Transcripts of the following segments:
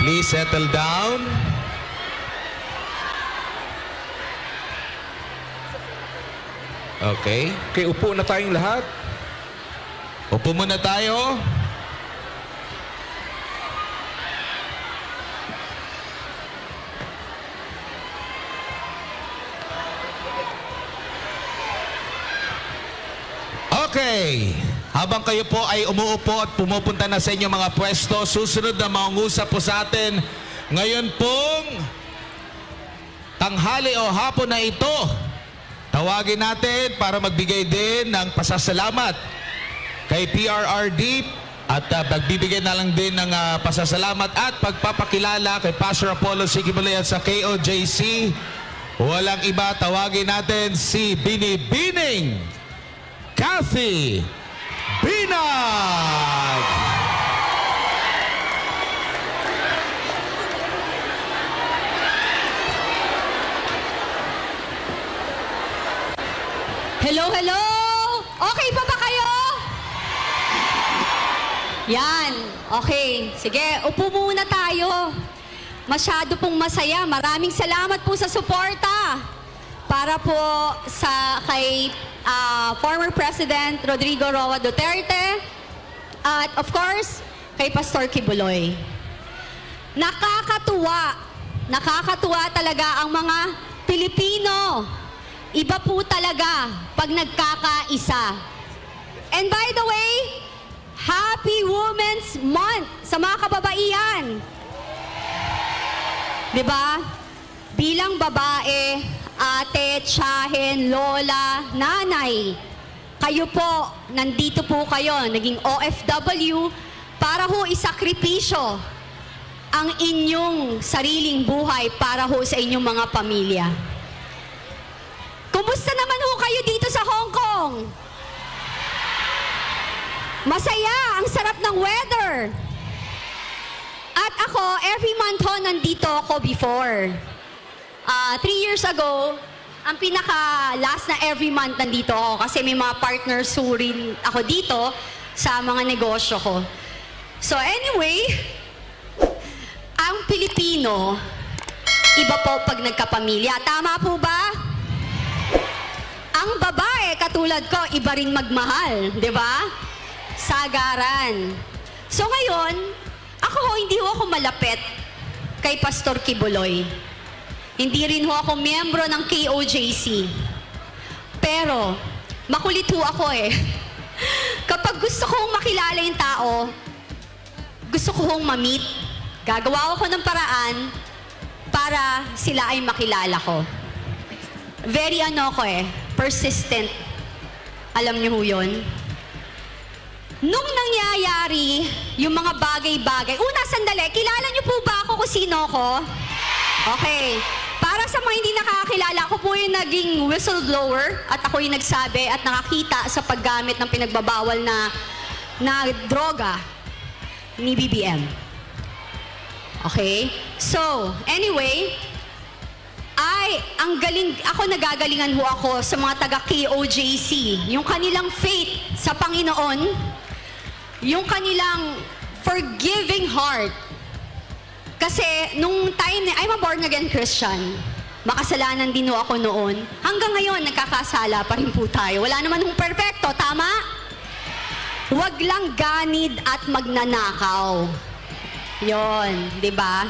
Please settle down. Okay. Okay, upo na tayong lahat. Upo muna tayo. Okay. Habang kayo po ay umuupo at pumupunta na sa inyong mga pwesto, susunod na mangungusap po sa atin ngayon pong tanghali o hapon na ito. Tawagin natin para magbigay din ng pasasalamat kay PRRD at magbibigay na lang din ng pasasalamat at pagpapakilala kay Pastor Apollo Siquibulay at sa KOJC. Walang iba, tawagin natin si Binibining Kathy Binag! Hello, hello! Okay pa ba kayo? Yan, okay. Sige, upo muna tayo. Masyado pong masaya. Maraming salamat po sa suporta. Para po sa kay former President Rodrigo Roa Duterte at of course, kay Pastor Kibuloy. Nakakatuwa talaga ang mga Pilipino. Iba po talaga pag nagkakaisa. And by the way, Happy Women's Month sa mga kababaihan. Diba? Bilang babae, ate, tiyahin, lola, nanay, kayo po, nandito po kayo, naging OFW, para ho isakripisyo ang inyong sariling buhay para ho sa inyong mga pamilya. Kumusta naman ho kayo dito sa Hong Kong? Masaya, ang sarap ng weather. At ako, every month ho, nandito ako before. 3 years ago, ang pinaka-last na every month nandito ako kasi may mga partners who rin ako dito sa mga negosyo ko. So anyway, ang Pilipino, iba po pag nagkapamilya. Tama po ba? Ang babae, katulad ko, iba rin magmahal, di ba? Sagaran. So ngayon, hindi ho ako malapit kay Pastor Kibuloy. Hindi rin ho ako miyembro ng KOJC. Pero, makulit ho ako eh. Kapag gusto kong makilala yung tao, gusto ko hong ma-meet, gagawa ako ng paraan para sila ay makilala ko. Very persistent. Alam niyo ho yun? Nung nangyayari yung mga bagay-bagay, sandali, kilala niyo po ba ako kung sino ko? Okay. Para sa mga hindi nakakakilala, ako po yung naging whistleblower at ako yung nagsabi at nakakita sa paggamit ng pinagbabawal na droga ni BBM. Okay? So, anyway, nagagalingan ho ako sa mga taga-KOJC. Yung kanilang faith sa Panginoon, yung kanilang forgiving heart. Kasi nung time I'm a born again Christian. Makasalanan din ho ako noon. Hanggang ngayon, nagkakasala pa rin po tayo. Wala naman hong perfecto, tama? Huwag lang ganid at magnanakaw. Yon, di ba?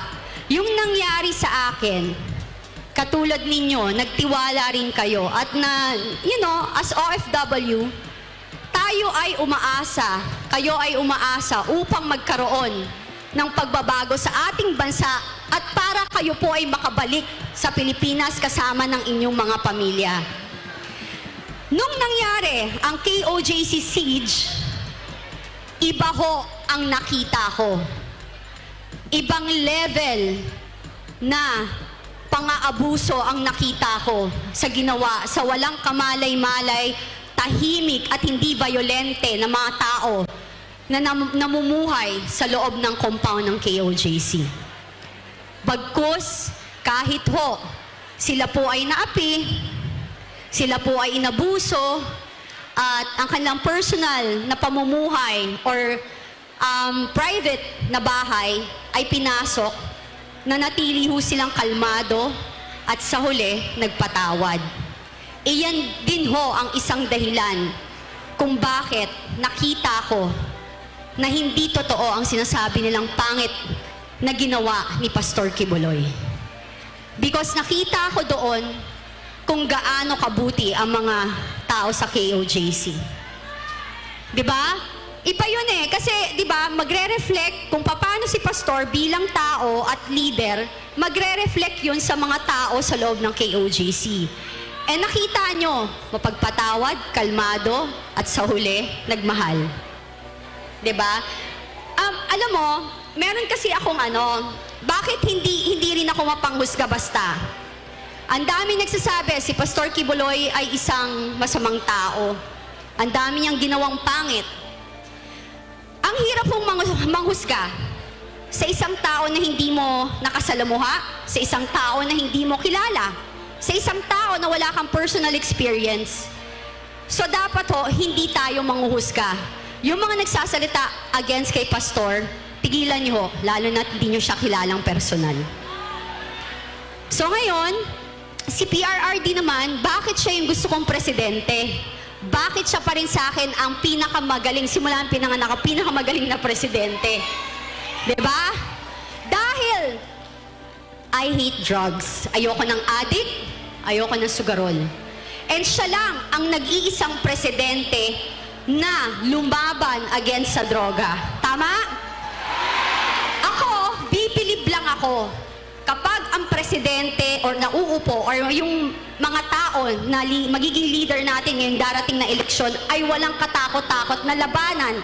Yung nangyari sa akin, katulad ninyo, nagtiwala rin kayo. At as OFW, tayo ay umaasa, kayo ay umaasa upang magkaroon ng pagbabago sa ating bansa at para kayo po ay makabalik sa Pilipinas kasama ng inyong mga pamilya. Nung nangyari ang KOJC siege, iba ho ang nakita ko. Ibang level na pang-aabuso ang nakita ko sa ginawa sa walang kamalay-malay, tahimik at hindi violente na mga tao na namumuhay sa loob ng compound ng KOJC. Bagkus, kahit ho, sila po ay naapi, sila po ay inabuso, at ang kanilang personal na pamumuhay or private na bahay ay pinasok, nanatili ho silang kalmado at sa huli nagpatawad. Iyan din ho ang isang dahilan kung bakit nakita ko na hindi totoo ang sinasabi nilang pangit na ginawa ni Pastor Kibuloy. Because nakita ko doon kung gaano kabuti ang mga tao sa KOJC. Diba? Iba yun eh. Kasi, diba, magre-reflect kung paano si Pastor bilang tao at leader, magre-reflect yun sa mga tao sa loob ng KOJC. Eh nakita nyo, mapagpatawad, kalmado, at sa huli, nagmahal. Diba? Alam mo, meron kasi akong bakit hindi rin ako mapanghusga basta? Ang dami nagsasabi, si Pastor Kibuloy ay isang masamang tao. Ang dami niyang ginawang pangit. Ang hirap pong manghusga sa isang tao na hindi mo nakasalamuha, sa isang tao na hindi mo kilala, sa isang tao na wala kang personal experience. So dapat hindi tayo manghuhusga. Yung mga nagsasalita against kay Pastor, tigilan niyo lalo na hindi niyo siya kilalang personal. So ngayon, si PRRD naman, bakit siya yung gusto kong presidente? Bakit siya pa rin sa akin ang pinakamagaling, simula ang pinanganak, pinakamagaling na presidente? Diba? Dahil I hate drugs. Ayoko ng addict, ayoko ng sugarol. And siya lang ang nag-iisang presidente na lumaban against sa droga. Tama? Ako, bibilib lang ako kapag ang presidente or nauupo or yung mga tao na magiging leader natin ngayong darating na eleksyon ay walang katakot-takot na labanan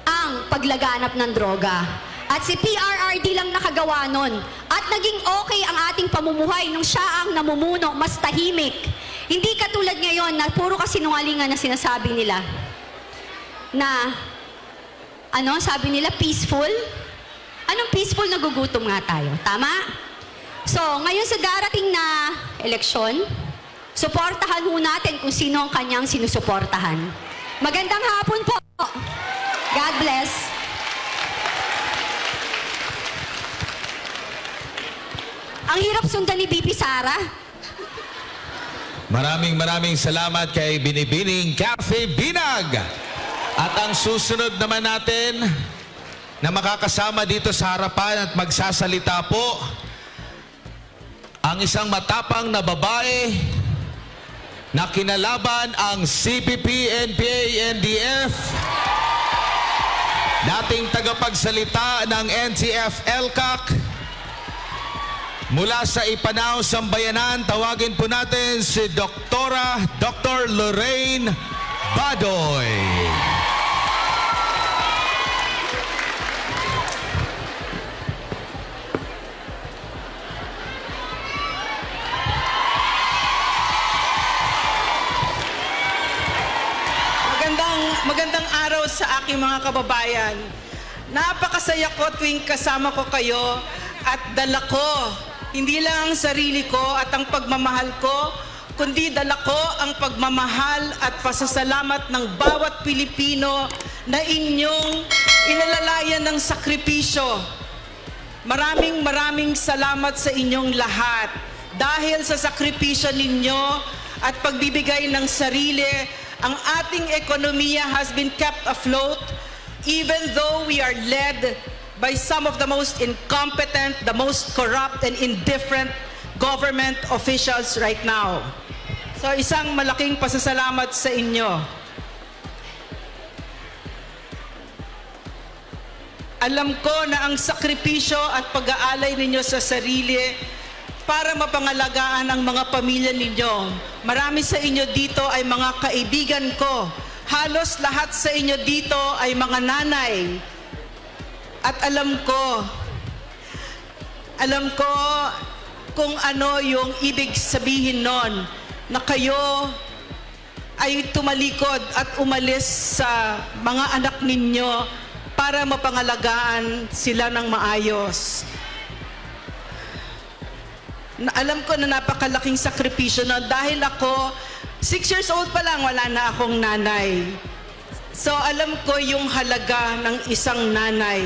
ang paglaganap ng droga. At si PRRD lang nakagawa nun. At naging okay ang ating pamumuhay nung siya ang namumuno, mas tahimik. Hindi katulad ngayon na puro kasinungalingan na sinasabi nila. Na, sabi nila, peaceful? Anong peaceful? Nagugutom nga tayo. Tama? So, ngayon sa darating na eleksyon, suportahan ho natin kung sino ang kanyang sinusuportahan. Magandang hapon po. God bless. Ang hirap sundan ni BP Sara. Maraming salamat kay Binibining Cafe Binag. At ang susunod naman natin na makakasama dito sa harapan at magsasalita po, ang isang matapang na babae na kinalaban ang CPP, NPA, NDF, dating tagapagsalita ng NTF-ELCAC, mula sa Ipanao, Sambayanan, tawagin po natin si Dr. Lorraine Badoy. Magandang araw sa aking mga kababayan. Napakasaya ko tuwing kasama ko kayo at dala ko hindi lang ang sarili ko at ang pagmamahal ko, kundi dala ko ang pagmamahal at pasasalamat ng bawat Pilipino na inyong inalalayan ng sakripisyo. Maraming salamat sa inyong lahat. Dahil sa sakripisyo ninyo at pagbibigay ng sarili, ang ating ekonomiya has been kept afloat even though we are led by some of the most incompetent, the most corrupt and indifferent government officials right now. So isang malaking pasasalamat sa inyo. Alam ko na ang sakripisyo at pag-aalay ninyo sa sarili para mapangalagaan ang mga pamilya ninyo. Marami sa inyo dito ay mga kaibigan ko. Halos lahat sa inyo dito ay mga nanay. At alam ko kung ano yung ibig sabihin nun, na kayo ay tumalikod at umalis sa mga anak ninyo para mapangalagaan sila ng maayos. Alam ko na napakalaking sakripisyo na dahil ako, 6 years old pa lang, wala na akong nanay. So alam ko yung halaga ng isang nanay.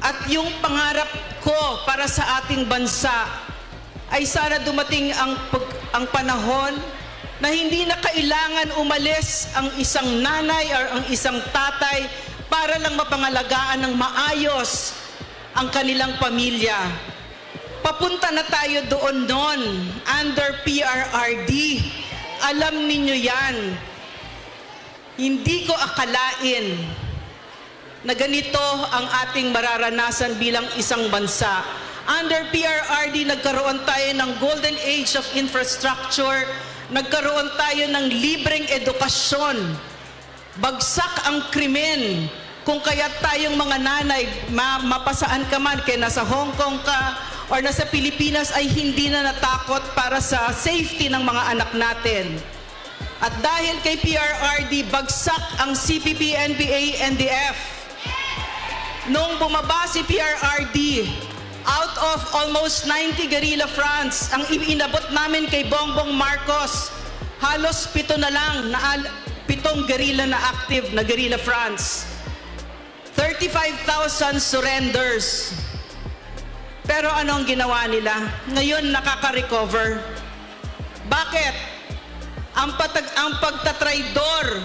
At yung pangarap ko para sa ating bansa ay sana dumating ang panahon na hindi na kailangan umalis ang isang nanay or ang isang tatay para lang mapangalagaan ng maayos ang kanilang pamilya. Papunta na tayo doon under PRRD. Alam ninyo yan. Hindi ko akalain na ganito ang ating mararanasan bilang isang bansa. Under PRRD, nagkaroon tayo ng golden age of infrastructure, nagkaroon tayo ng libreng edukasyon, bagsak ang krimen. Kung kaya tayong mga nanay, mapasaan ka man, kaya nasa Hong Kong ka or nasa Pilipinas, ay hindi na natakot para sa safety ng mga anak natin. At dahil kay PRRD, bagsak ang CPP, NPA, NDF. Nung bumaba si PRRD, out of almost 90 guerrilla fronts, ang inabot namin kay Bongbong Marcos, halos 7 na lang, 7 guerrilla na active na guerrilla fronts. 35,000 surrenders. Pero ano ang ginawa nila? Ngayon nakaka-recover. Bakit? Ang pagtatraidor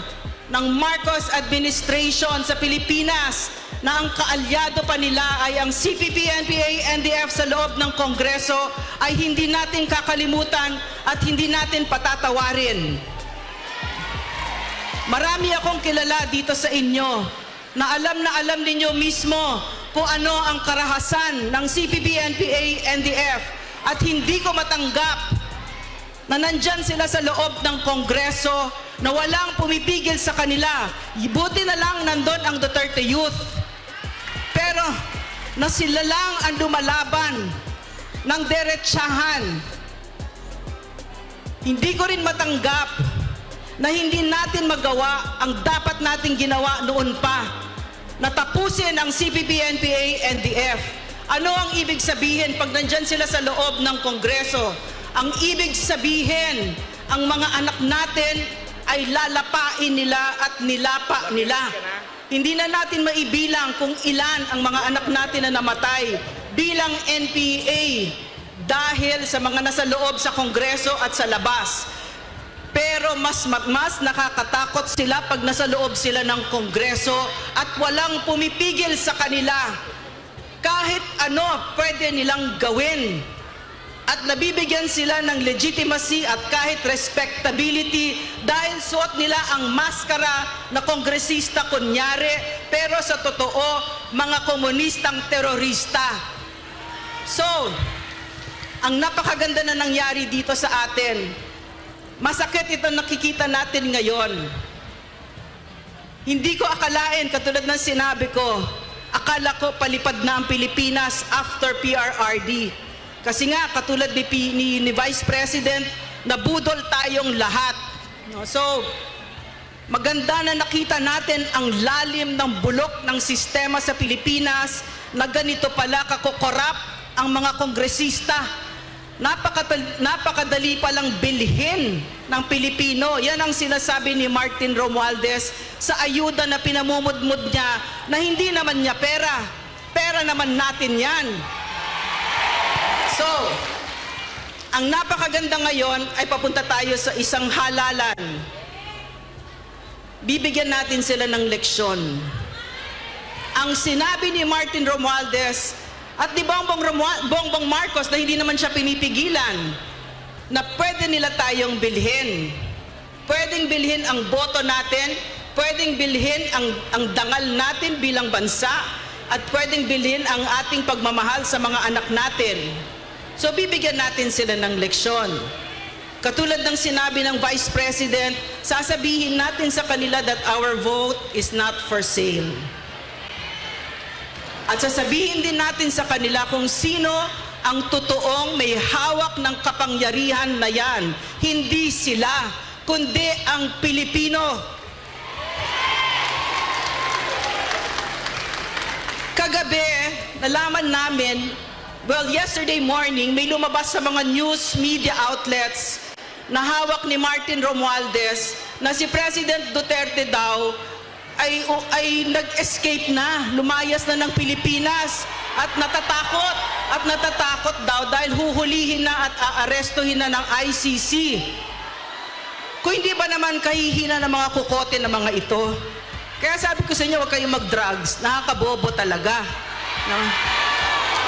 ng Marcos administration sa Pilipinas na ang kaalyado pa nila ay ang CPP, NPA, NDF sa loob ng Kongreso ay hindi natin kakalimutan at hindi natin patatawarin. Marami akong kilala dito sa inyo na alam ninyo mismo kung ano ang karahasan ng CPP, NPA, NDF at hindi ko matanggap na nandyan sila sa loob ng Kongreso na walang pumipigil sa kanila. Buti na lang nandun ang Duterte Youth. Pero na sila lang ang lumalaban ng derechahan. Hindi ko rin matanggap na hindi natin magawa ang dapat nating ginawa noon pa. Natapusin ang CPP, NPA, NDF. Ano ang ibig sabihin pag nandyan sila sa loob ng Kongreso? Ang ibig sabihin, ang mga anak natin ay lalapain nila at nilapa nila. Hindi na natin maibilang kung ilan ang mga anak natin na namatay bilang NPA dahil sa mga nasa loob sa Kongreso at sa labas. Pero mas nakakatakot sila pag nasa loob sila ng Kongreso at walang pumipigil sa kanila. Kahit ano pwede nilang gawin. At nabibigyan sila ng legitimacy at kahit respectability dahil suot nila ang maskara na kongresista kunyari, pero sa totoo, mga komunistang terorista. So, ang napakaganda na nangyari dito sa atin. Masakit ito nakikita natin ngayon. Hindi ko akalain, katulad ng sinabi ko, akala ko palipad na ang Pilipinas after PRRD. Kasi nga, katulad ni Vice President, nabudol tayong lahat. So, maganda na nakita natin ang lalim ng bulok ng sistema sa Pilipinas na ganito pala kakokorap ang mga kongresista. Napakadali palang bilhin ng Pilipino. Yan ang sinasabi ni Martin Romualdez sa ayuda na pinamumudmud niya na hindi naman niya pera. Pera naman natin yan. So, ang napakaganda ngayon ay papunta tayo sa isang halalan. Bibigyan natin sila ng leksyon. Ang sinabi ni Martin Romualdez at ni Bongbong Marcos na hindi naman siya pinipigilan na pwede nila tayong bilhin. Pwedeng bilhin ang boto natin, pwedeng bilhin ang dangal natin bilang bansa, at pwedeng bilhin ang ating pagmamahal sa mga anak natin. So bibigyan natin sila ng leksyon. Katulad ng sinabi ng Vice President, sasabihin natin sa kanila that our vote is not for sale. At sasabihin din natin sa kanila kung sino ang totoong may hawak ng kapangyarihan na yan. Hindi sila, kundi ang Pilipino. Kagabi, nalaman namin, well, yesterday morning, may lumabas sa mga news media outlets na hawak ni Martin Romualdez na si President Duterte daw ay nag-escape na, lumayas na ng Pilipinas at natatakot daw dahil huhulihin na at aarestuhin na ng ICC. Kung hindi ba naman kahihina ng mga kukote ng mga ito? Kaya sabi ko sa inyo, huwag kayong mag-drugs. Nakakabobo talaga. No?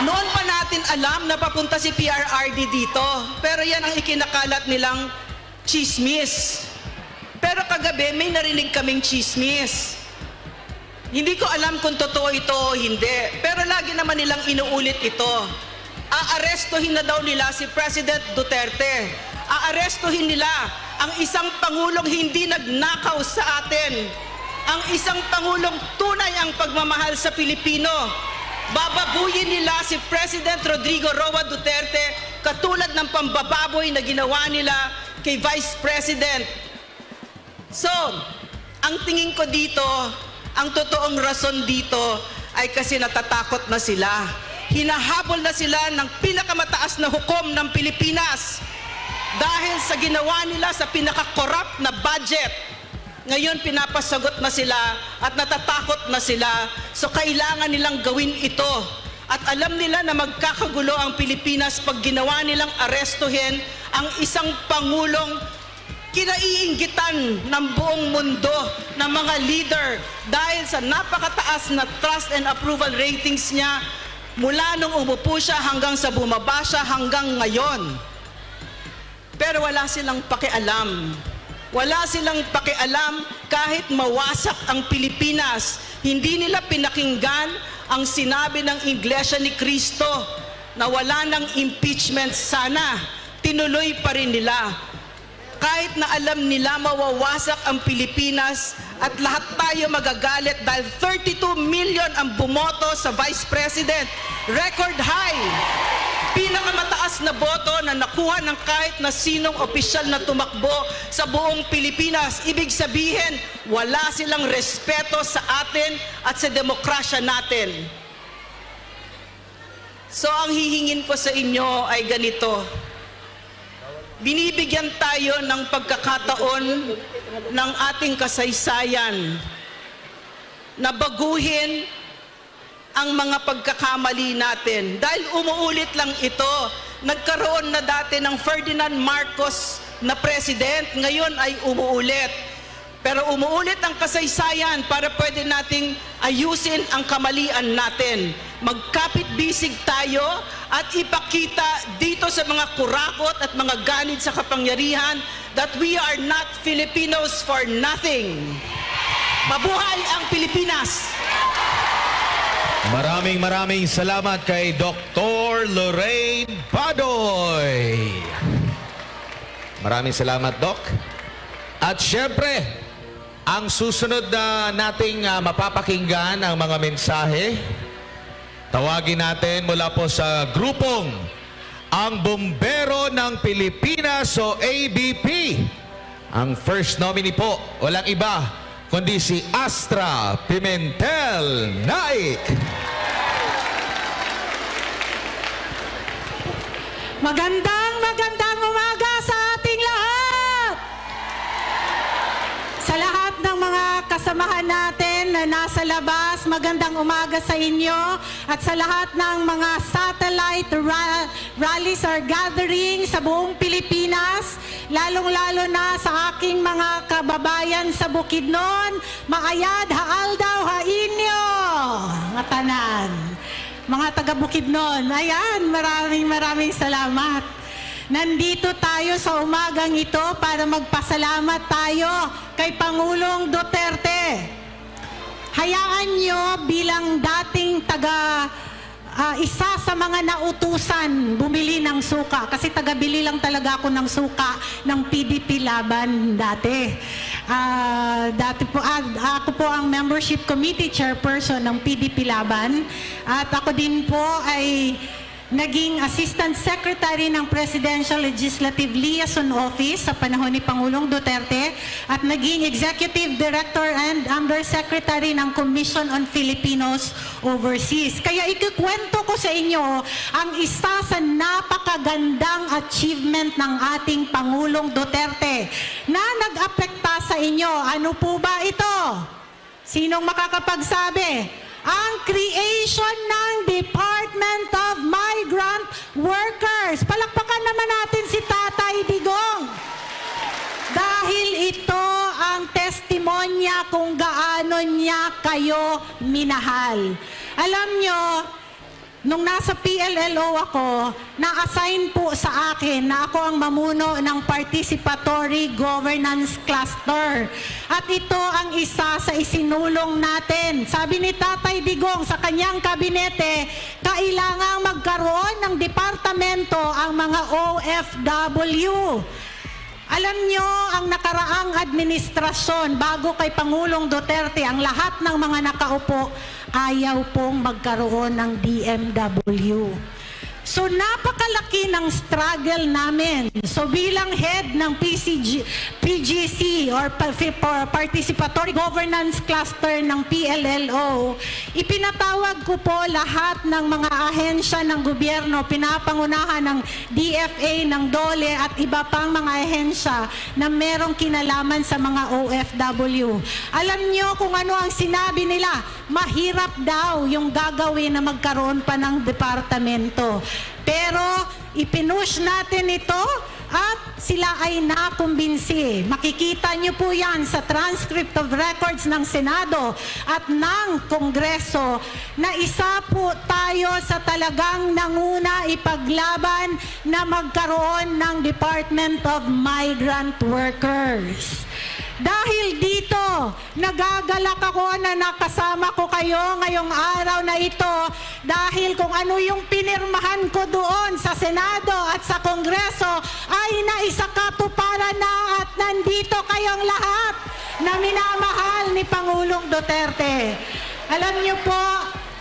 Noon pa natin alam na papunta si PRRD dito. Pero yan ang ikinakalat nilang chismis. Pero kagabi, may narinig kaming chismis. Hindi ko alam kung totoo ito o hindi. Pero lagi naman nilang inuulit ito. Aarestuhin na daw nila si President Duterte. Aarestuhin nila ang isang pangulong hindi nagnakaw sa atin. Ang isang pangulong tunay ang pagmamahal sa Pilipino. Bababuyin nila si President Rodrigo Roa Duterte katulad ng pambababoy na ginawa nila kay Vice President. So, ang tingin ko dito, ang totoong rason dito ay kasi natatakot na sila. Hinahabol na sila ng pinakamataas na hukom ng Pilipinas dahil sa ginawa nila sa pinaka-corrupt na budget. Ngayon pinapasagot na sila at natatakot na sila. So kailangan nilang gawin ito. At alam nila na magkakagulo ang Pilipinas pag ginawa nilang arestuhin ang isang pangulong kinaiinggitan ng buong mundo ng mga leader dahil sa napakataas na trust and approval ratings niya mula nung umupo siya hanggang sa bumaba siya hanggang ngayon. Pero wala silang pakialam. Wala silang pakialam kahit mawasak ang Pilipinas. Hindi nila pinakinggan ang sinabi ng Iglesia ni Cristo na wala ng impeachment sana. Tinuloy pa rin nila. Kahit na alam nila mawawasak ang Pilipinas at lahat tayo magagalit dahil 32 million ang bumoto sa Vice President. Record high. Pinakamataas na boto na nakuha ng kahit na sinong opisyal na tumakbo sa buong Pilipinas. Ibig sabihin, wala silang respeto sa atin at sa demokrasya natin. So ang hihingin ko sa inyo ay ganito. Binibigyan tayo ng pagkakataon ng ating kasaysayan na baguhin ang mga pagkakamali natin. Dahil umuulit lang ito, nagkaroon na dati ng Ferdinand Marcos na president, ngayon ay umuulit. Pero umuulit ang kasaysayan para pwede nating ayusin ang kamalian natin. Magkapit-bisig tayo at ipakita dito sa mga kurakot at mga ganid sa kapangyarihan that we are not Filipinos for nothing. Mabuhay ang Pilipinas! Maraming salamat kay Dr. Lorraine Badoy. Maraming salamat, Doc. At syempre, ang susunod na nating mapapakinggan ang mga mensahe, tawagin natin mula po sa grupong ang Bombero ng Pilipinas o ABP. Ang first nominee po, walang iba, kundi si Astra Pimentel Naik. Magandang umaga sa ating lahat! Sa lahat ng mga kasamahan natin na nasa labas, magandang umaga sa inyo. At sa lahat ng mga satellite rallies or gatherings sa buong Pilipinas, lalong-lalo na sa aking mga kababayan sa Bukidnon, Maayad, Haaldaw, Hainyo, Ngatanan. Mga taga Bukidnon, ayan, maraming salamat. Nandito tayo sa umagang ito para magpasalamat tayo kay Pangulong Duterte. Hayaan nyo bilang dating isa sa mga nautusan bumili ng suka. Kasi taga-bili lang talaga ako ng suka ng PDP Laban dati. Ako po ang membership committee chairperson ng PDP Laban. At ako din po ay naging Assistant Secretary ng Presidential Legislative Liaison Office sa panahon ni Pangulong Duterte at naging Executive Director and Undersecretary ng Commission on Filipinos Overseas. Kaya ikikwento ko sa inyo ang isa sa napakagandang achievement ng ating Pangulong Duterte na nag-apekta sa inyo. Ano po ba ito? Sinong makakapagsabi? Ang creation ng Department of Migrant Workers. Palakpakan naman natin si Tatay Digong. Dahil ito ang testimonya kung gaano niya kayo minahal. Alam nyo, nung nasa PLLO ako, na-assign po sa akin na ako ang mamuno ng Participatory Governance Cluster. At ito ang isa sa isinulong natin. Sabi ni Tatay Digong sa kanyang kabinete, kailangang magkaroon ng departamento ang mga OFW. Alam nyo, ang nakaraang administrasyon bago kay Pangulong Duterte, ang lahat ng mga nakaupo, ayaw pong magkaroon ng DMW. So napakalaki ng struggle namin. So bilang head ng PGC or Participatory Governance Cluster ng PLLO, ipinatawag ko po lahat ng mga ahensya ng gobyerno, pinapangunahan ng DFA, ng DOLE at iba pang mga ahensya na merong kinalaman sa mga OFW. Alam nyo kung ano ang sinabi nila? Mahirap daw yung gagawin na magkaroon pa ng departamento. Pero ipinush natin ito at sila ay nakumbinsi. Makikita nyo po yan sa transcript of records ng Senado at ng Kongreso na isa po tayo sa talagang nanguna ipaglaban na magkaroon ng Department of Migrant Workers. Dahil dito, nagagalak ako na nakasama ko kayo ngayong araw na ito dahil kung ano yung pinirmahan ko doon sa Senado at sa Kongreso ay naisakatuparan na at nandito kayong lahat na minamahal ni Pangulong Duterte. Alam niyo po,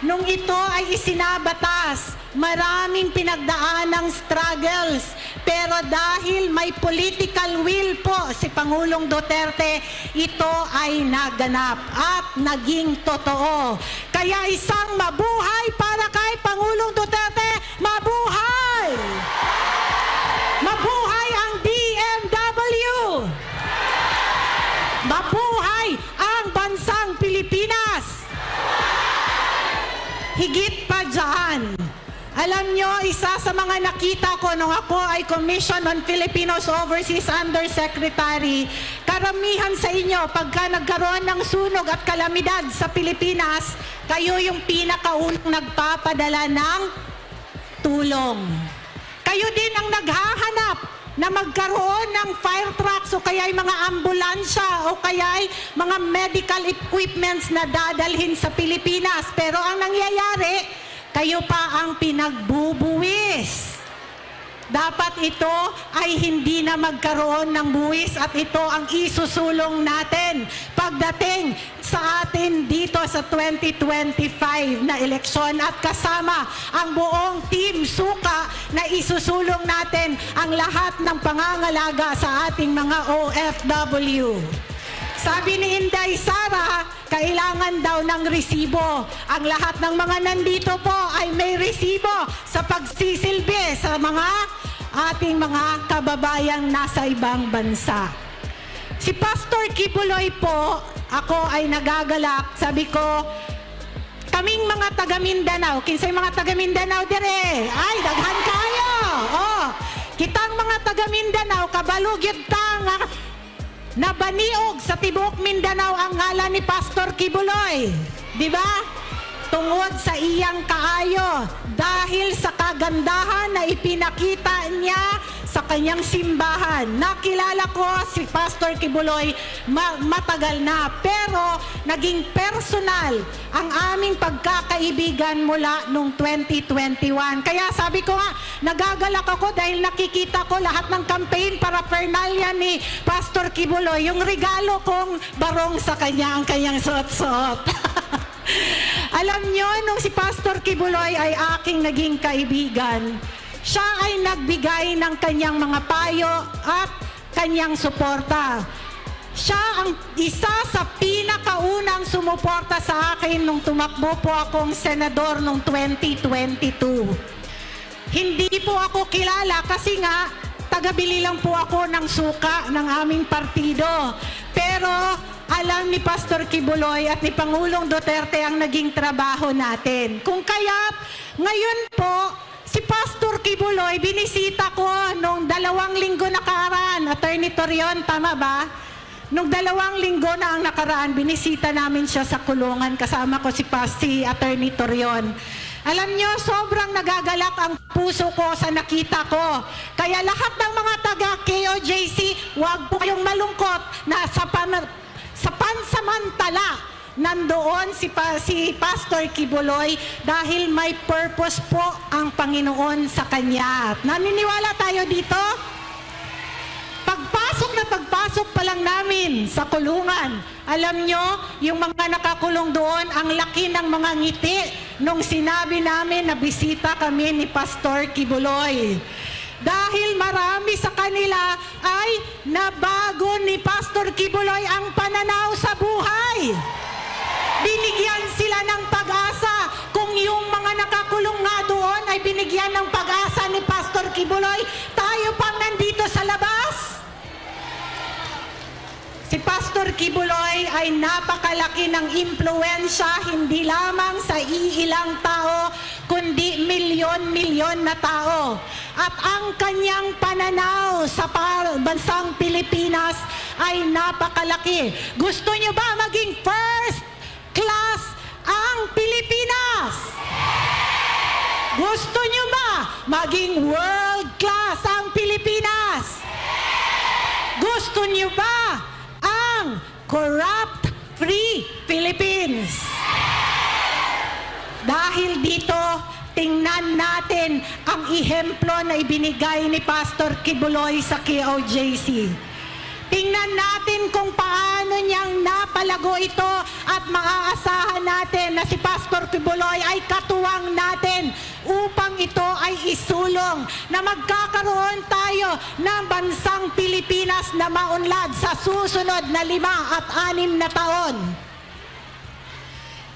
nung ito ay isinabatas, maraming pinagdaan ng struggles. Pero dahil may political will po si Pangulong Duterte, ito ay naganap at naging totoo. Kaya isang mabuhay para kay Pangulong Duterte, mabuhay! Mabuhay ang DMW! Mabuhay ang bansang Pilipinas! Higit pa dyan, alam nyo, isa sa mga nakita ko nung ako ay Commission on Filipinos Overseas Undersecretary, karamihan sa inyo, pagka nagkaroon ng sunog at kalamidad sa Pilipinas, kayo yung pinakaunang nagpapadala ng tulong. Kayo din ang naghahanap na magkaroon ng fire trucks o kaya'y mga ambulansya o kaya'y mga medical equipments na dadalhin sa Pilipinas. Pero ang nangyayari, kayo pa ang pinagbubuwis. Dapat ito ay hindi na magkaroon ng buwis at ito ang isusulong natin pagdating sa atin dito sa 2025 na eleksyon at kasama ang buong Team Suka na isusulong natin ang lahat ng pangangalaga sa ating mga OFW. Sabi ni Inday Sara, kailangan daw ng resibo. Ang lahat ng mga nandito po ay may resibo sa pagsisilbi sa mga ating mga kababayang nasa ibang bansa. Si Pastor Kibuloy po, ako ay nagagalak. Sabi ko, kaming mga taga Mindanao, kinsay mga taga Mindanao dire? Ay, daghan kayo! Oh, kitang mga taga Mindanao, kabalugyod tang nabaniog sa Tibok Mindanao ang ngalan ni Pastor Kibuloy. Di ba? Tungod sa iyang kaayo, dahil sa kagandahan na ipinakita niya sa kanyang simbahan. Nakilala ko si Pastor Kibuloy matagal na, pero naging personal ang aming pagkakaibigan mula nung 2021. Kaya sabi ko nga, nagagalak ako dahil nakikita ko lahat ng campaign paraphernalia ni Pastor Kibuloy. Yung regalo kong barong sa kanya, ang kanyang suot-suot. Alam nyo, nung si Pastor Kibuloy ay aking naging kaibigan, siya ay nagbigay ng kanyang mga payo at kanyang suporta. Siya ang isa sa pinakaunang sumuporta sa akin nung tumakbo po akong senador nung 2022. Hindi po ako kilala kasi nga taga-bili lang po ako ng suka ng aming partido. Pero alam ni Pastor Kibuloy at ni Pangulong Duterte ang naging trabaho natin. Kung kaya't ngayon po, si Pastor Kibuloy, binisita ko nung 2 linggo nakaraan. Attorney Torion, tama ba? Nung 2 linggo na ang nakaraan, binisita namin siya sa kulungan. Kasama ko si Attorney Torion. Alam nyo, sobrang nagagalak ang puso ko sa nakita ko. Kaya lahat ng mga taga-KOJC, huwag po kayong malungkot na sa pansamantala nandoon si Pastor Kibuloy dahil may purpose po ang Panginoon sa kanya. Naniniwala tayo dito? Pagpasok pa lang namin sa kulungan, alam nyo, yung mga nakakulong doon, ang laki ng mga ngiti nung sinabi namin na bisita kami ni Pastor Kibuloy. Dahil marami sa kanila ay nabago ni Pastor Kibuloy ang pananaw sa buhay. Binigyan sila ng pag-asa. Kung yung mga nakakulong nga doon ay binigyan ng pag-asa ni Pastor Kibuloy, tayo pang nandito sa labas. Si Pastor Kibuloy ay napakalaki ng impluensya hindi lamang sa iilang tao, kundi milyon-milyon na tao. At ang kanyang pananaw sa bansang Pilipinas ay napakalaki. Gusto niyo ba maging first class ang Pilipinas? Gusto niyo ba maging world class ang Pilipinas? Gusto niyo ba ang corrupt-free Philippines? Dahil dito, tingnan natin ang ihemplo na ibinigay ni Pastor Kibuloy sa KOJC. Tingnan natin kung paano niyang napalago ito at maaasahan natin na si Pastor Kibuloy ay katuwang natin upang ito ay isulong na magkakaroon tayo ng bansang Pilipinas na maunlad sa susunod na 5 at 6 na taon.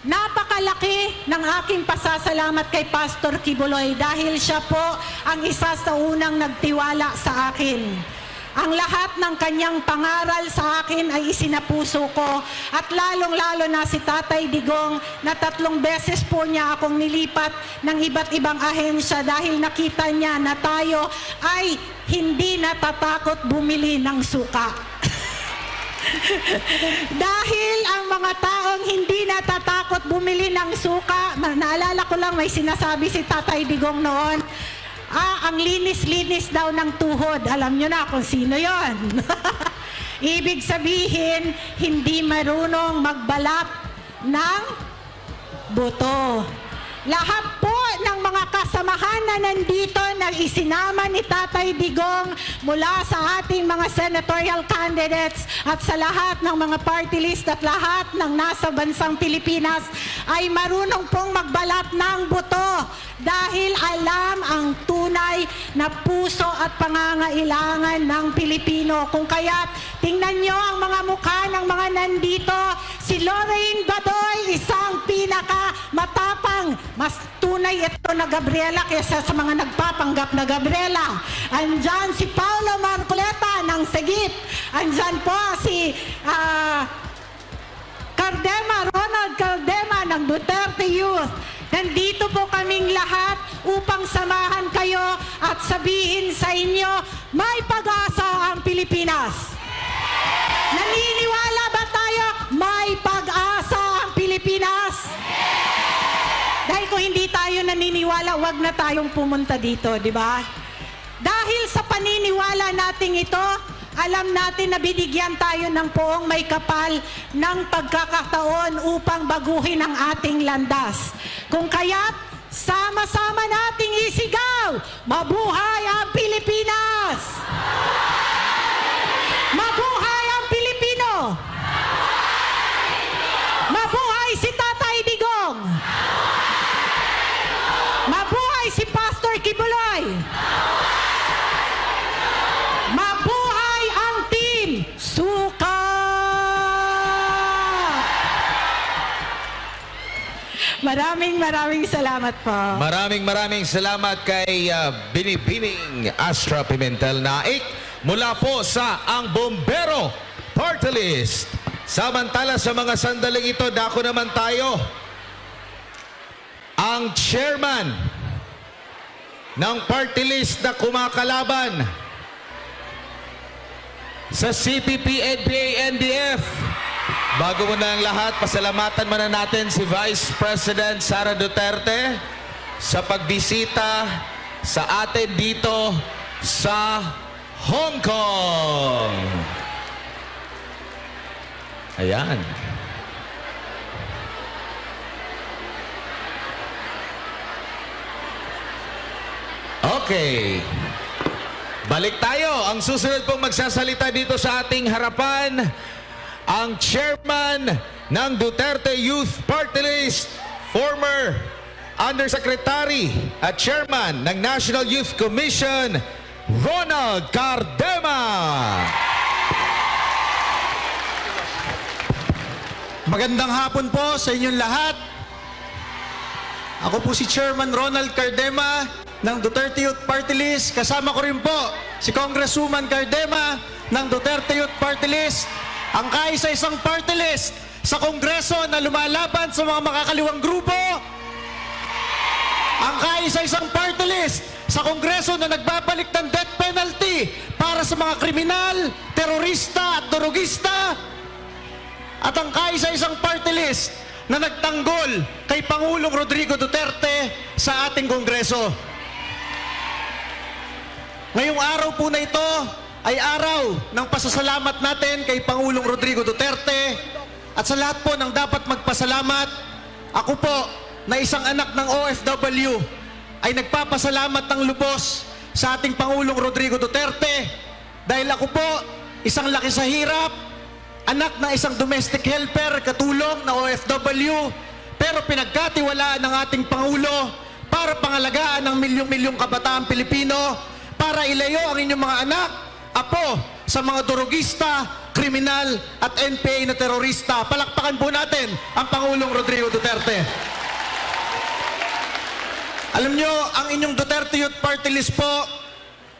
Napakalaki ng aking pasasalamat kay Pastor Kibuloy dahil siya po ang isa sa unang nagtiwala sa akin. Ang lahat ng kanyang pangaral sa akin ay isinapuso ko at lalong-lalo na si Tatay Digong na 3 beses po niya akong nilipat ng iba't ibang ahensya dahil nakita niya na tayo ay hindi natatakot bumili ng suka. Dahil ang mga taong hindi natatakot bumili ng suka, naalala ko lang may sinasabi si Tatay Digong noon, ang linis-linis daw ng tuhod. Alam nyo na kung sino yon. Ibig sabihin, hindi marunong magbalat ng buto. Lahat po ng mga kasamahan na nandito na isinama ni Tatay Digong mula sa ating mga senatorial candidates at sa lahat ng mga party list at lahat ng nasa bansang Pilipinas ay marunong pong magbalat ng buto dahil alam ang tunay na puso at pangangailangan ng Pilipino. Kung kaya't tingnan nyo ang mga mukha ng mga nandito. Si Lorraine Badoy, isang pinaka-matapang, mas tunay ito na Gabriela kaysa sa mga nagpapanggap na Gabriela. Andyan si Paulo Marcoleta ng Segip. Andyan po si Ronald Cardema ng Duterte Youth. Nandito po kaming lahat upang samahan kayo at sabihin sa inyo, may pag-asa ang Pilipinas. Naniniwala ba tayo? May pag-asa ang Pilipinas. Dahil kung hindi tayo naniniwala, wag na tayong pumunta dito, di ba? Dahil sa paniniwala nating ito, alam natin na binigyan tayo ng poong may kapal ng pagkakataon upang baguhin ang ating landas. Kung kaya't, sama-sama nating isigaw, mabuhay ang Pilipinas! Mabuhay ang Pilipino! Mabuhay si Tatay Digong! Mabuhay si Pastor Kibuloy! Mabuhay ang Team Suka! Maraming salamat po. Maraming salamat kay Binibining Astra Pimentel Naik mula po sa Ang Bombero Party List Samantala sa mga sandaling ito, dako naman tayo. Ang chairman ng party list na kumakalaban sa CPP, NPA, NDF. Bago muna ang lahat, pasalamatan muna natin si Vice President Sara Duterte sa pagbisita sa atin dito sa Hong Kong. Ayan. Okay. Balik tayo. Ang susunod pong magsasalita dito sa ating harapan, ang chairman ng Duterte Youth Party List, former Undersecretary at chairman ng National Youth Commission, Ronald Cardema. Magandang hapon po sa inyong lahat. Ako po si Chairman Ronald Cardema ng Duterte Youth Party List. Kasama ko rin po si Congresswoman Cardema ng Duterte Youth Party List. Ang kaisa-isang party list sa Kongreso na lumalaban sa mga makakaliwang grupo. Ang kaisa-isang party list sa Kongreso na nagbabalik ng death penalty para sa mga kriminal, terorista at durugista. At ang kaisa-isang party list na nagtanggol kay Pangulong Rodrigo Duterte sa ating Kongreso. Ngayong araw po na ito ay araw ng pasasalamat natin kay Pangulong Rodrigo Duterte at sa lahat po ng dapat magpasalamat. Ako po na isang anak ng OFW ay nagpapasalamat ng lubos sa ating Pangulong Rodrigo Duterte dahil ako po isang laki sa hirap, anak na isang domestic helper, katulong na OFW, pero pinagkatiwalaan ng ating Pangulo para pangalagaan ng milyong-milyong kabataang Pilipino, para ilayo ang inyong mga anak, apo, sa mga durugista, kriminal at NPA na terorista. Palakpakan po natin ang Pangulong Rodrigo Duterte. Alam nyo, ang inyong Duterte Youth Party List po,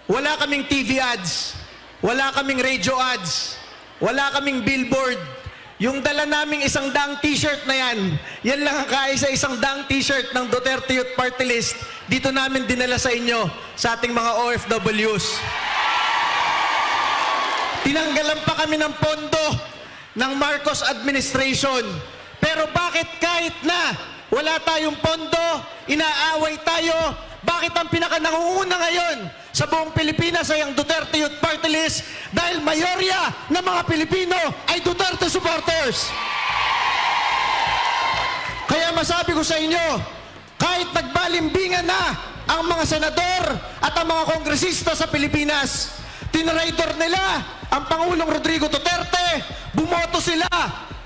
wala kaming TV ads, wala kaming radio ads, wala kaming billboard. Yung dala naming 100 t-shirt na yan lang ang kaisa 100 t-shirt ng Duterte Youth Party List. Dito namin dinala sa inyo, sa ating mga OFWs. Tinanggalan pa kami ng pondo ng Marcos administration. Pero bakit kahit na wala tayong pondo, inaaway tayo, bakit ang pinaka-nangunguna ngayon sa buong Pilipinas ay ang Duterte Youth Party List? Dahil mayorya ng mga Pilipino ay Duterte supporters. Kaya masabi ko sa inyo, kahit nagbalimbingan na ang mga senador at ang mga kongresista sa Pilipinas, tinraidor nila ang Pangulong Rodrigo Duterte, bumoto sila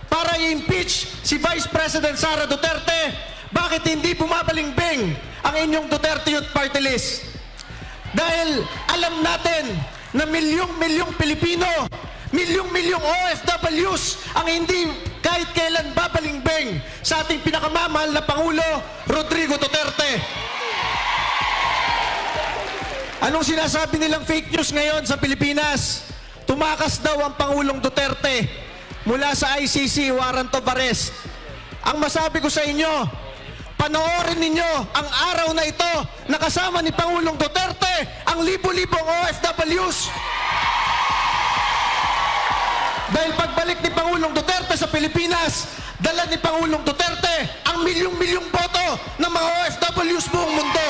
para i-impeach si Vice President Sara Duterte. Bakit hindi bumabalingbing ang inyong Duterte Youth Party List? Dahil alam natin na milyong-milyong Pilipino, milyong-milyong OFWs ang hindi kahit kailan babalingbing sa ating pinakamamahal na Pangulo, Rodrigo Duterte. Anong sinasabi nilang fake news ngayon sa Pilipinas? Tumakas daw ang Pangulong Duterte mula sa ICC, warrant of arrest. Ang masabi ko sa inyo, panoorin ninyo ang araw na ito na kasama ni Pangulong Duterte ang libo-libong OFWs. Dahil pagbalik ni Pangulong Duterte sa Pilipinas, dala ni Pangulong Duterte ang milyong-milyong boto ng mga OFWs buong mundo.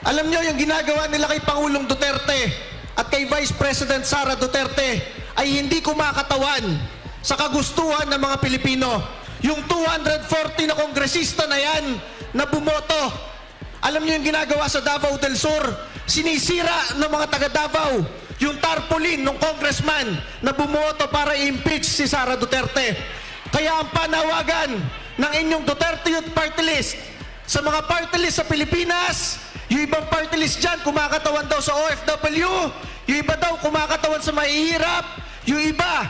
Alam nyo, yung ginagawa nila kay Pangulong Duterte at kay Vice President Sara Duterte ay hindi kumakatawan sa kagustuhan ng mga Pilipino. Yung 240 na kongresista na yan na bumoto, alam nyo yung ginagawa sa Davao del Sur, sinisira ng mga taga Davao yung tarpaulin ng congressman na bumoto para i-impeach si Sara Duterte. Kaya ang panawagan ng inyong Duterte Youth Party List sa mga party list sa Pilipinas, yung ibang party list dyan, kumakatawan daw sa OFW, yung iba daw kumakatawan sa mahihirap, yung iba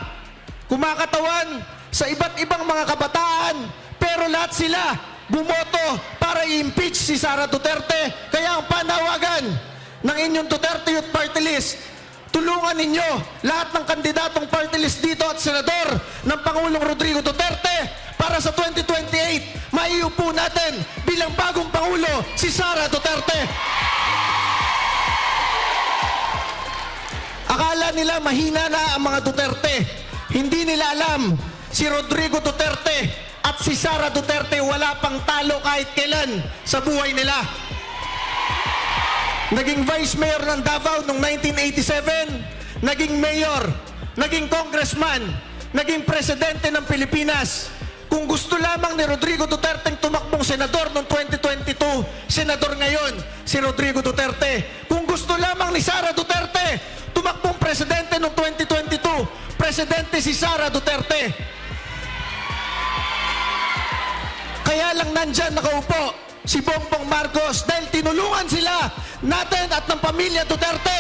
kumakatawan sa iba't ibang mga kabataan, pero lahat sila bumoto para i-impeach si Sara Duterte. Kaya ang panawagan ng inyong Duterte Youth Party List, tulungan ninyo lahat ng kandidatong party list dito at senador ng Pangulong Rodrigo Duterte para sa 2028, maiupo natin bilang bagong Pangulo si Sara Duterte. Akala nila mahina na ang mga Duterte. Hindi nila alam si Rodrigo Duterte at si Sara Duterte wala pang talo kahit kailan sa buhay nila. Naging vice mayor ng Davao noong 1987, naging mayor, naging congressman, naging presidente ng Pilipinas. Kung gusto lamang ni Rodrigo Duterte tumakbong senador noong 2022, senador ngayon si Rodrigo Duterte. Kung gusto lamang ni Sara Duterte tumakbong presidente noong 2022, presidente si Sara Duterte. Kaya lang nandyan nakaupo si Bongbong Marcos dahil tinulungan sila natin at ng pamilya Duterte.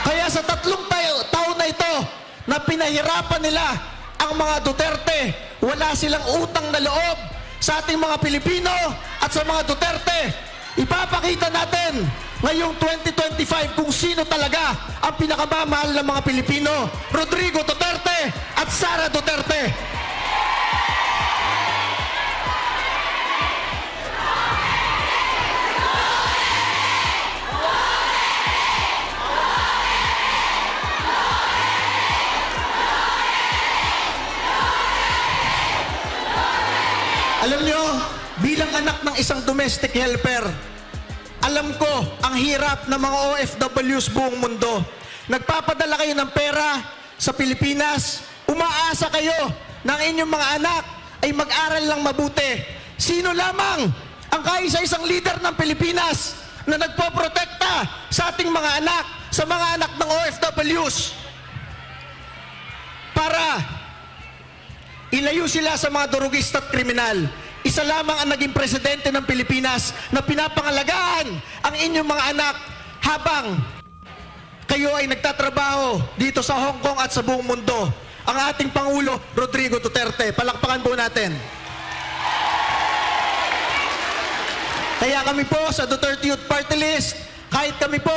Kaya sa 3 taon na ito na pinahirapan nila ang mga Duterte, wala silang utang na loob sa ating mga Pilipino at sa mga Duterte. Ipapakita natin ngayong 2025 kung sino talaga ang pinakamamahal ng mga Pilipino, Rodrigo Duterte at Sara Duterte. Alam nyo, bilang anak ng isang domestic helper, alam ko ang hirap ng mga OFWs buong mundo. Nagpapadala kayo ng pera sa Pilipinas, umaasa kayo na ang inyong mga anak ay mag-aral lang mabuti. Sino lamang ang kaisa-isang leader ng Pilipinas na nagpoprotekta sa ating mga anak, sa mga anak ng OFWs para ilayo sila sa mga durugista at kriminal? Isa lamang ang naging presidente ng Pilipinas na pinapangalagaan ang inyong mga anak habang kayo ay nagtatrabaho dito sa Hong Kong at sa buong mundo. Ang ating Pangulo, Rodrigo Duterte. Palakpakan po natin. Kaya kami po sa Duterte Youth Party List, kahit kami po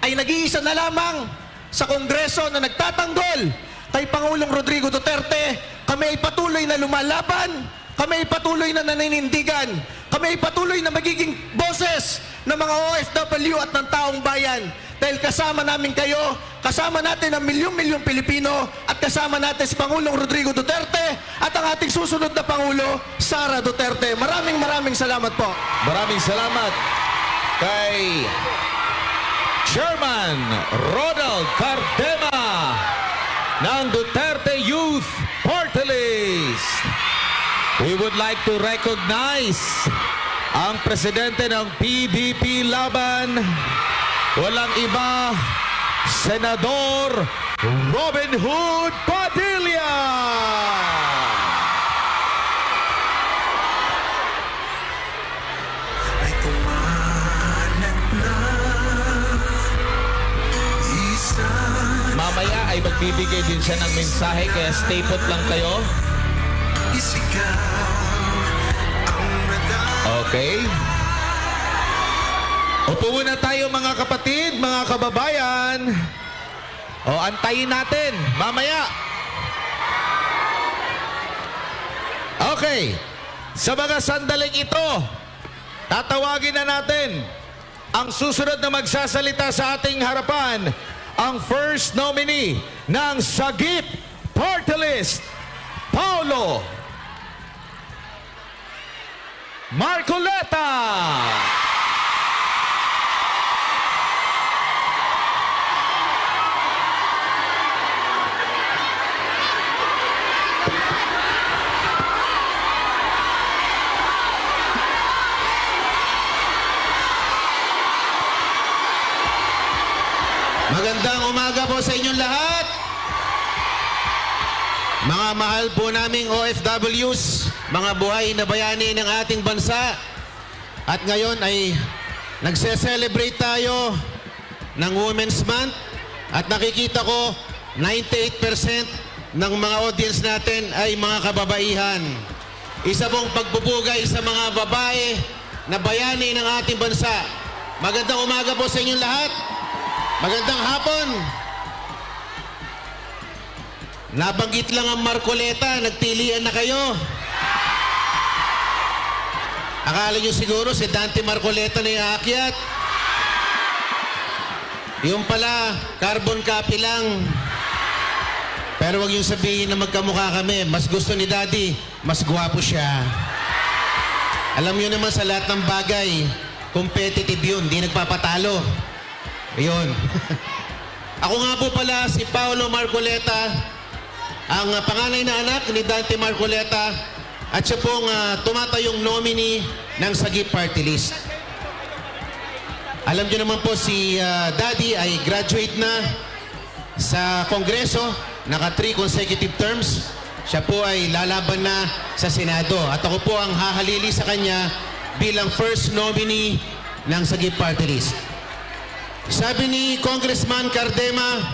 ay nag-iisa na lamang sa Kongreso na nagtatanggol kay Pangulong Rodrigo Duterte, kami ay patuloy na lumalaban, kami ay patuloy na naninindigan, kami ay patuloy na magiging boses ng mga OFW at ng taong bayan. Dahil kasama namin kayo, kasama natin ang milyong-milyong Pilipino at kasama natin si Pangulong Rodrigo Duterte at ang ating susunod na Pangulo, Sara Duterte. Maraming salamat po. Maraming salamat kay Chairman Ronald Cardema ng Duterte Youth Party List. We would like to recognize ang presidente ng PDP Laban, walang iba, Senador Robin Hood Padilla. Mamaya ay magbibigay din siya ng mensahe, kaya stay put lang kayo. Okay. Upo muna tayo mga kapatid, mga kababayan. O, antayin natin mamaya. Okay. Sa mga sandaling ito, tatawagin na natin ang susunod na magsasalita sa ating harapan, ang first nominee ng Sagip Party List, Paulo Marcoleta. Magandang umaga po sa inyong lahat. Mga mahal po naming OFWs, mga buhay na bayani ng ating bansa. At ngayon ay nagse-celebrate tayo ng Women's Month. At nakikita ko 98% ng mga audience natin ay mga kababaihan. Isa pong pagpupugay sa mga babae na bayani ng ating bansa. Magandang umaga po sa inyong lahat. Magandang hapon. Nabanggit lang ang Marcoleta, nagtilian na kayo. Akala nyo siguro si Dante Marcoleta na yung aakyat. Yung pala, carbon copy lang. Pero wag yung sabihin na magkamukha kami. Mas gusto ni Daddy, mas gwapo siya. Alam nyo naman sa lahat ng bagay, competitive yun, di nagpapatalo. Ayun. Ako nga po pala si Paolo Marcoleta, ang panganay na anak ni Dante Marcoleta, at siya pong tumatayong nominee ng Sagip Party List. Alam niyo naman po si Daddy ay graduate na sa Kongreso, naka 3 consecutive terms. Siya po ay lalaban na sa Senado at ako po ang hahalili sa kanya bilang first nominee ng Sagip Party List. Sabi ni Congressman Cardema,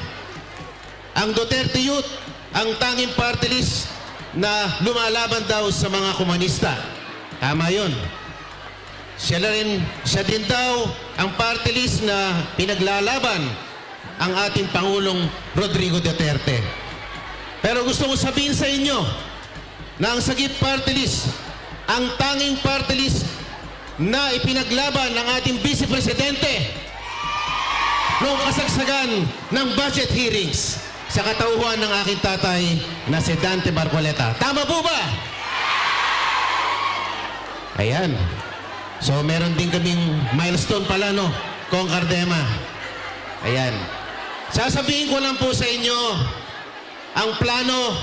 ang Duterte Youth ang tanging party list na lumalaban daw sa mga komunista. Tama yun. Siya din daw ang party list na pinaglalaban ang ating Pangulong Rodrigo Duterte. Pero gusto ko sabihin sa inyo na ang Sagip Party List, ang tanging party list na ipinaglaban ng ating Vice Presidente noong kasagsagan ng budget hearings sa katauhan ng aking tatay na si Dante Marcoleta. Tama po ba? Ayan. So meron din kaming milestone pala, no? Kong Cardema. Ayan. Sasabihin ko lang po sa inyo ang plano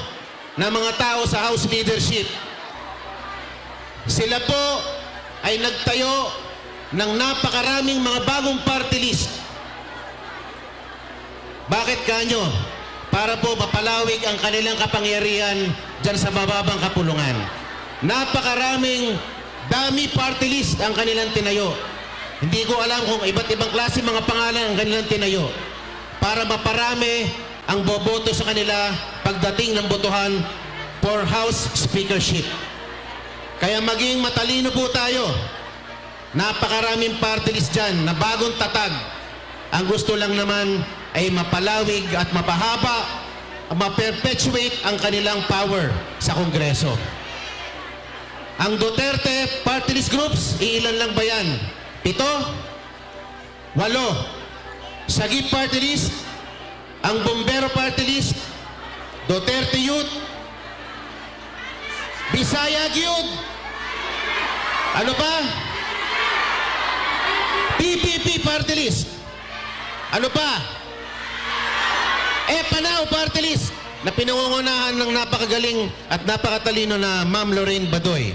ng mga tao sa House leadership. Sila po ay nagtayo ng napakaraming mga bagong party list. Bakit kanyo? Para po mapalawig ang kanilang kapangyarihan dyan sa mababang kapulungan. Napakaraming dami party list ang kanilang tinayo. Hindi ko alam kung iba't ibang klase mga pangalan ang kanilang tinayo para maparami ang boboto sa kanila pagdating ng botohan for House Speakership. Kaya maging matalino po tayo. Napakaraming party list dyan na bagong tatag. Ang gusto lang naman ay mapalawig at mapahaba, ma-perpetuate ang kanilang power sa Kongreso. Ang Duterte party list groups, iilan lang ba yan? 7? 8. Sagip party list, ang Bombero party list, Duterte Youth, Bisaya Gyud, ano pa? PPP party list. Ano pa? Panao party list na pinangungunahan ng napakagaling at napakatalino na Ma'am Lorraine Badoy.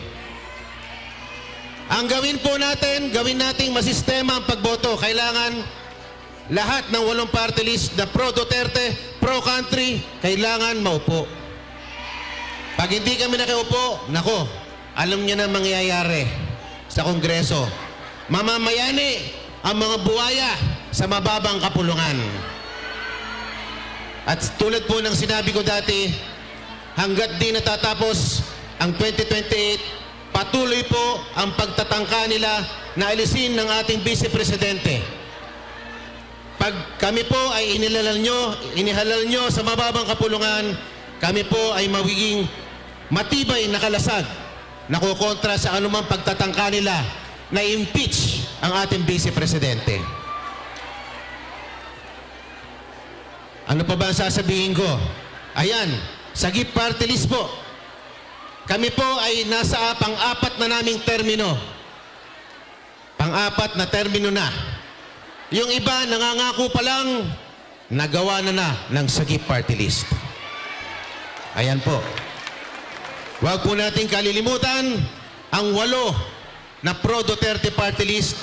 Ang gawin po natin, gawin nating masistema ang pagboto. Kailangan lahat ng 8 party list na pro-Duterte, pro-country, kailangan maupo. Pag hindi kami nakiupo, nako, alam niyo na mangyayari sa Kongreso. Mamamayani ang mga buwaya sa mababang kapulungan. At tulad po ng sinabi ko dati, hanggat di natatapos ang 2028, patuloy po ang pagtatangka nila na alisin ng ating Vice Presidente. Pag kami po ay inihalal nyo sa mababang kapulungan, kami po ay magiging matibay na kalasag na kukontra sa anumang pagtatangka nila na impeach ang ating Vice Presidente. Ano pa ba ang sasabihin ko? Ayan, Sagip Party List po. Kami po ay nasa pang-apat na naming termino. Pang-apat na termino na. Yung iba, nangangako pa lang, nagawa na ng Sagip Party List. Ayan po. Huwag po natin kalilimutan ang 8 na pro-Duterte Party List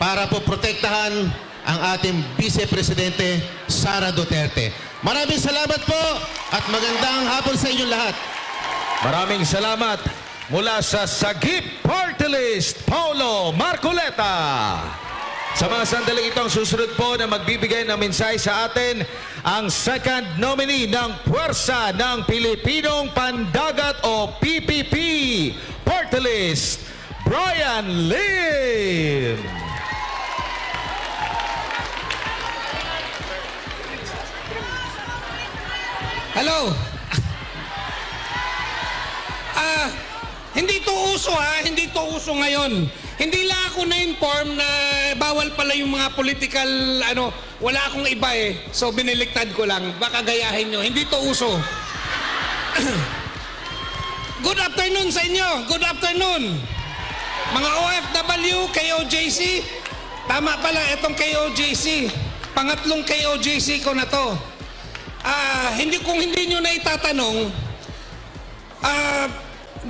para po protektahan ang ating Vice Presidente Sara Duterte. Maraming salamat po at magandang hapon sa inyong lahat. Maraming salamat mula sa Sagip Party List, Paolo Marcoleta. Sa mga sandaling itong susunod po na magbibigay ng mensahe sa atin, ang second nominee ng Puwersa ng Pilipinong Pandagat o PPP Party List, Brian Lim. Hello? Hindi to uso ha, hindi to uso ngayon. Hindi lang ako na-inform na bawal pala yung mga political, wala akong iba eh. So biniliktad ko lang, baka gayahin nyo. Hindi to uso. Good afternoon sa inyo, good afternoon. Mga OFW, KOJC, tama pala itong KOJC. Pangatlong KOJC ko na to. Kung hindi nyo na itatanong,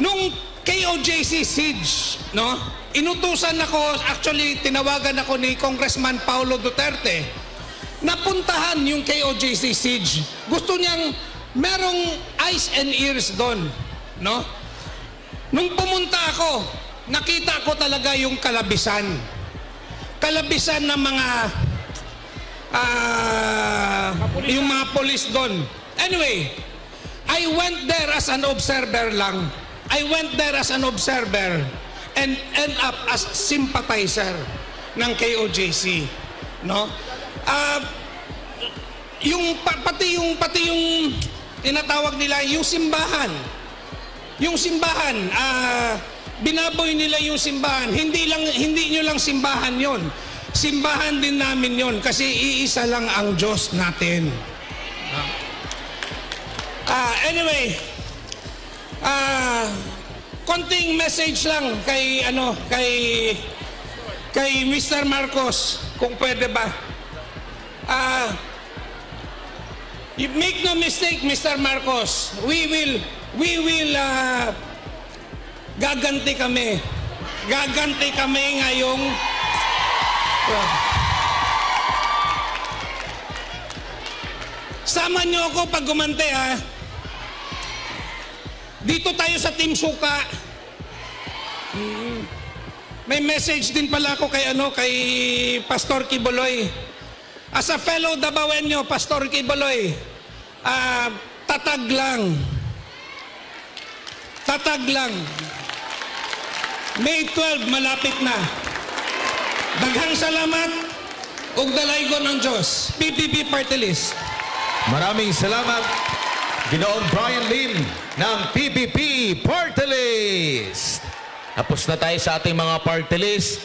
nung KOJC siege, no? Inutusan ako, actually tinawagan ako ni Congressman Paulo Duterte, napuntahan yung KOJC siege. Gusto niyang merong eyes and ears doon, no? Nung pumunta ako, nakita ko talaga yung kalabisan. Kalabisan ng mga yung mga police doon. Anyway, I went there as an observer lang. I went there as an observer and end up as sympathizer ng KOJC, no? Pati yung tinatawag nila yung simbahan. Yung simbahan, binaboy nila yung simbahan. Hindi nyo lang simbahan 'yon. Simbahan din namin 'yon kasi iisa lang ang Diyos natin. Anyway, konting message lang kay Mr. Marcos, kung pwede ba. You make no mistake, Mr. Marcos, we will gaganti kami. Gaganti kami ngayong sama niyo ako pag gumante ha. Dito tayo sa Team Suka. May message din pala ako kay Pastor Quiboloy. As a fellow Dabawenyo, Pastor Quiboloy, tatag lang. Tatag lang. May 12, malapit na. Daghang salamat ug dalaygon ng Diyos. PPP Party List. Maraming salamat, Ginoong Brian Lim ng PPP Party List. Tapos na tayo sa ating mga party list.